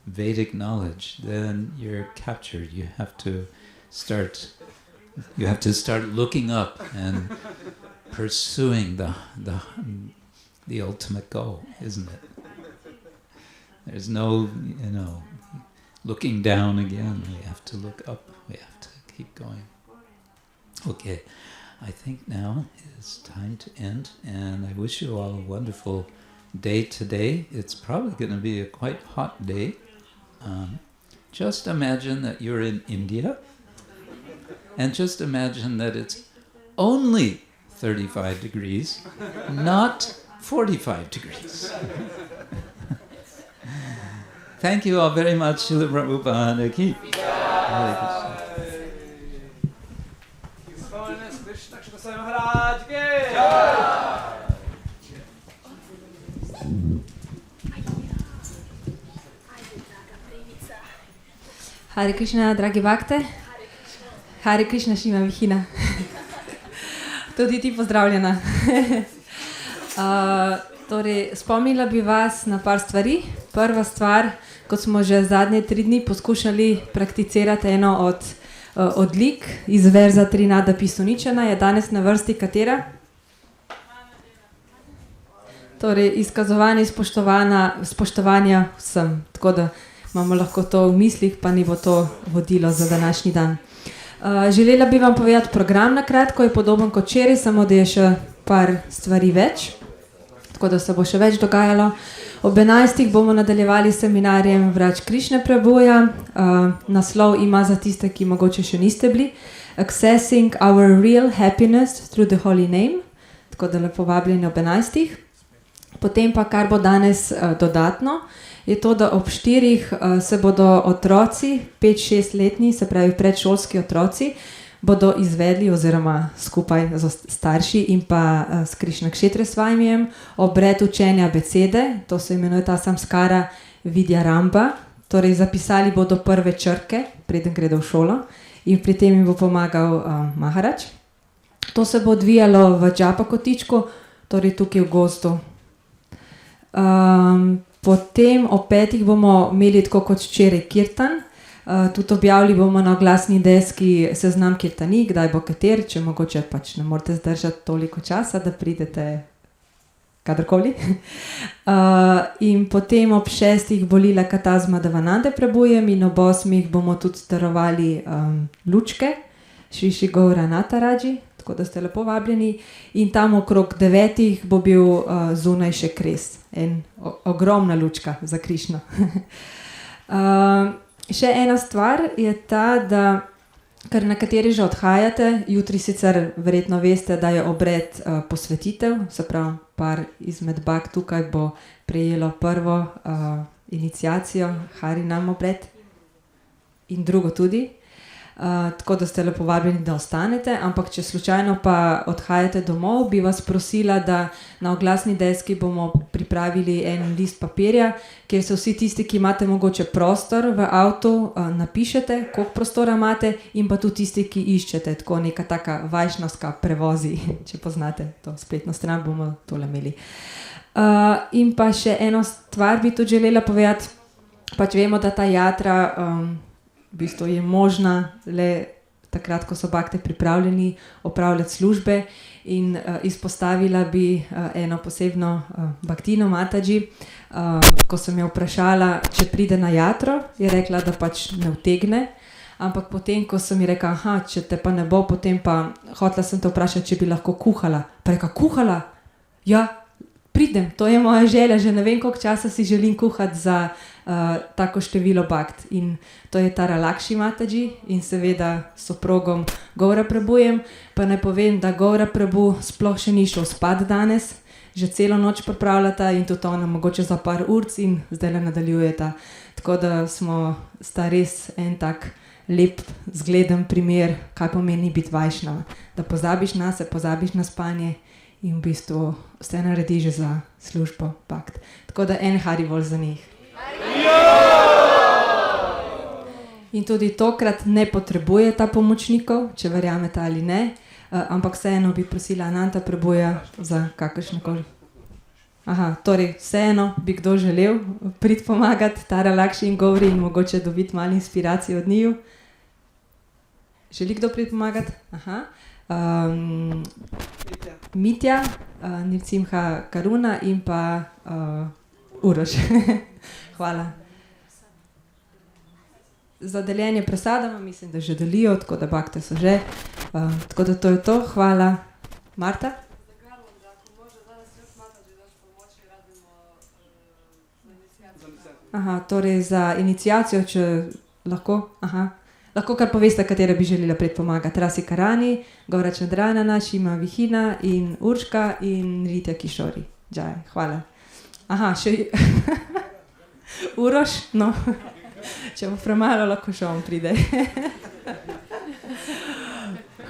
Vedic knowledge, then you're captured. You have to start looking up and pursuing the ultimate goal, isn't it? There's no, looking down again. We have to look up. We have to keep going. Okay, I think now it's time to end, and I wish you all a wonderful day today. It's probably going to be a quite hot day. Just imagine that you're in India, and just imagine that it's only 35 degrees, not 45 degrees. Thank you all very much. Srila Prabhupada ki. Hare Krishna. His Holiness Krishna Kshetra Swami Maharaj ki. Jai. Hare Krishna, dragi bakte. Hare Krishna, Šima Vihina. Tudi ti pozdravljena. Torej, spomnila bi vas na par stvari. Prva stvar, kot smo že zadnje 3 dni poskušali prakticirati eno od odlik iz verza 3 nada pisuničena, je danes na vrsti katera? Torej, izkazovanje spoštovanja vsem. Tako da imamo lahko to v mislih, pa ni bo to vodilo za današnji dan. Želela bi vam povedati program na kratko, je podoben kot včeraj, samo da je še par stvari več, tako da se bo še več dogajalo. Ob 11. bomo nadaljevali s seminarjem Vrač Krišne Prabhuja. Naslov ima za tiste, ki mogoče še niste bili, Accessing our real happiness through the holy name, tako da lepo vabljeni ob 11. Potem pa, kar bo danes dodatno, je to, da ob 4 se bodo otroci, 5-6 letni, se pravi predšolski otroci, bodo izvedli oziroma skupaj z starši in pa s Krishna Kshetra Swamijem obred učenja besede, to se imenuje ta samskara vidya ramba, torej zapisali bodo prve črke, preden gredo v šolo, in pri tem jim bo pomagal Maharač. To se bo odvijalo v Džapa kotičku, torej tukaj v gozdu. Potem ob 5 bomo imeli tako kot včeraj kirtan, tudi objavili bomo na oglasni deski seznam kirtani, kdaj bo kater, če mogoče pač ne morete zdržati toliko časa, da pridete kadarkoli. In potem ob 6 bo lila katazma Devanande prebujem in ob 8 bomo tudi darovali lučke, Šriši Gaura Nataraji, tako da ste lepo vabljeni. In tam okrog 9 bo bil zunaj še kres, ogromna lučka za Krišno. Še ena stvar je ta, da ker nekateri že odhajate, jutri sicer verjetno veste, da je obred posvetitev, se pravi par izmed bak tukaj bo prejelo prvo iniciacijo, harinam obred in drugo tudi. Tako da ste lepo vabljeni, da ostanete, ampak če slučajno pa odhajate domov, bi vas prosila, da na oglasni deski bomo pripravili en list papirja, kjer se vsi tisti, ki imate mogoče prostor v avtu, napišete, koliko prostora imate, in pa tudi tisti, ki iščete, tako neka taka vajšnavska prevozi, če poznate to spletno stran, bomo tole imeli. In pa še eno stvar bi tudi želela povedati, pač vemo, da ta jatra v bistvu je možna le takrat, ko so bakte pripravljeni opravljati službe, in izpostavila bi eno posebno baktino Mataji. Ko sem jo vprašala, če pride na jatro, je rekla, da pač ne utegne, ampak potem, ko sem ji rekla, če te pa ne bo, potem pa hotela sem te vprašati, če bi lahko kuhala. Pa rekla, kuhala? Ja, pridem, to je moja želja, že ne vem, koliko časa si želim kuhati za tako število bakt. In to je Tara Lakši Mataji in seveda soprogom Gaura Prabhujem. Pa ne povem, da Gaura Prabhu sploh še ni šel spat danes, že celo noč pripravljata in tudi ona mogoče za par urc in zdaj le nadaljujeta. Tako da sta res en tak lep, zgleden primer, kaj pomeni biti vajšnava. Da pozabiš na se, pozabiš na spanje in v bistvu vse naredi že za službo bakt. Tako da en harivol za njih. In tudi tokrat ne potrebujeta pomočnikov, če verjamete ali ne, ampak vseeno bi prosila Ananta Prabhuja za kakršnekoli. Torej vseeno bi kdo želel priti pomagati Tara Lakši in Gauri in mogoče dobiti malo inspiracije od njiju. Želi kdo priti pomagati? Mitja, Nirsimha Karuna in pa Uroš. Hvala. Za deljenje presadama mislim, da že delijo, tako da bakte so že. Tako da to je to. Hvala. Marta? Torej za iniciacijo, če lahko. Lahko kar poveste, katere bi želela predpomagati. Rasi Karani, Gaura Čandranana, Šima Vihina in Urška in Ritja Kišori. Džaj, hvala. Še Uroš, no, če bo premalo, lahko še on pride.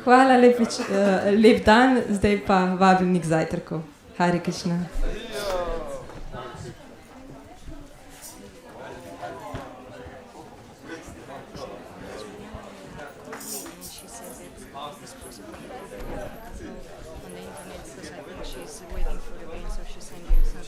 Hvala, lep dan, zdaj pa vabljeni k zajtrku. Hare Krishna. this person. So on the internet says I think she's waiting for the rain, so she sent you something.